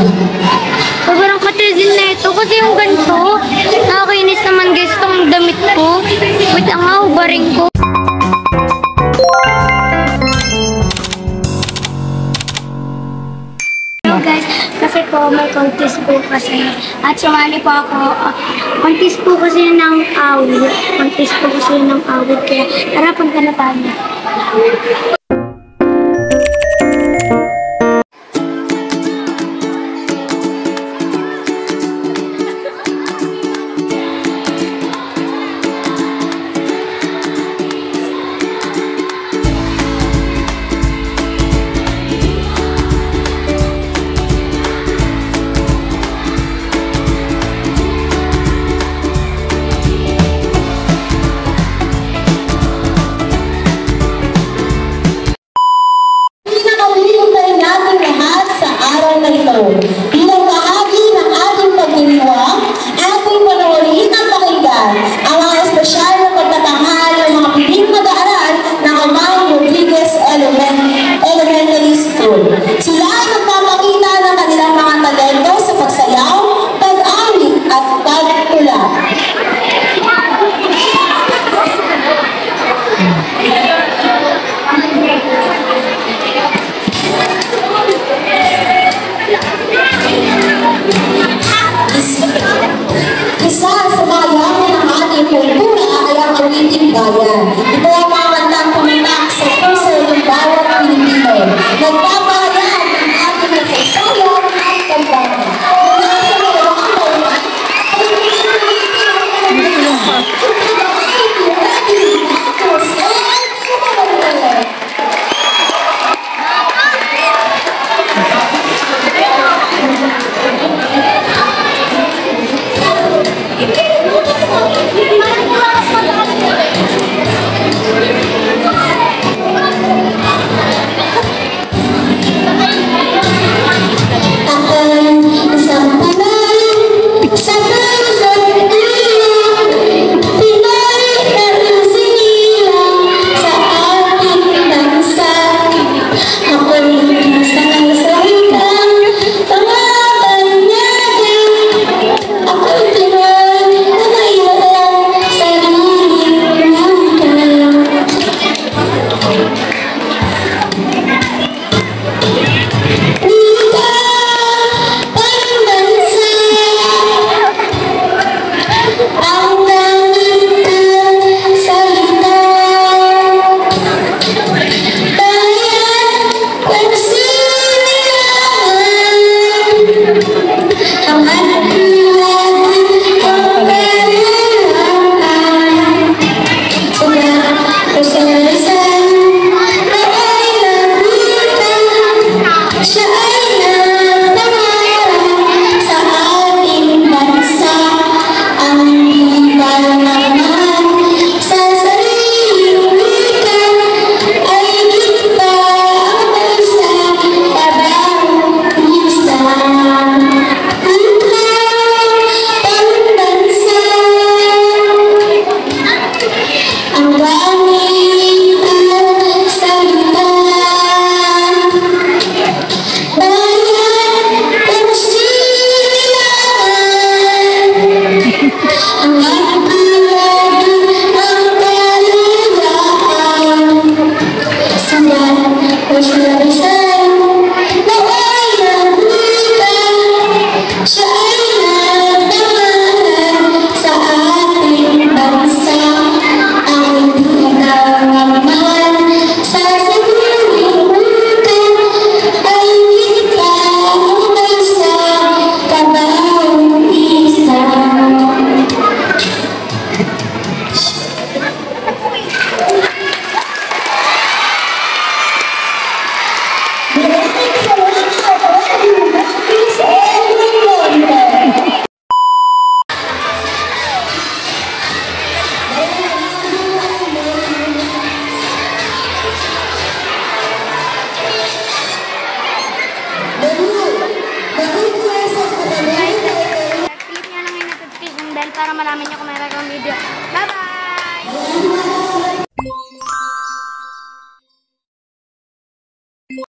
Sobrang katidin na ito kasi yung ganito. Nakakainis naman guys itong damit ko. Wait lang nga, hubaring ko. Hello guys, kasi po may contest po kasi. At sumali po ako. Contest po kasi ng awit. Contest po kasi ng awit. Kaya tara, punta na tayo. Bilang bahagi ng ating pagdiriwang, ating panoorin at pakinggan ang mga espesyal na pagtatanghal ng mga piling mag-aaral ng Amang Rodriguez Elementary School. Sila ay magpapakita ng kanilang mga talento sa pagsayaw, pag-awit at pagtula. Isa sa bayan ng ating kultura ay ang awiting bayan. Ito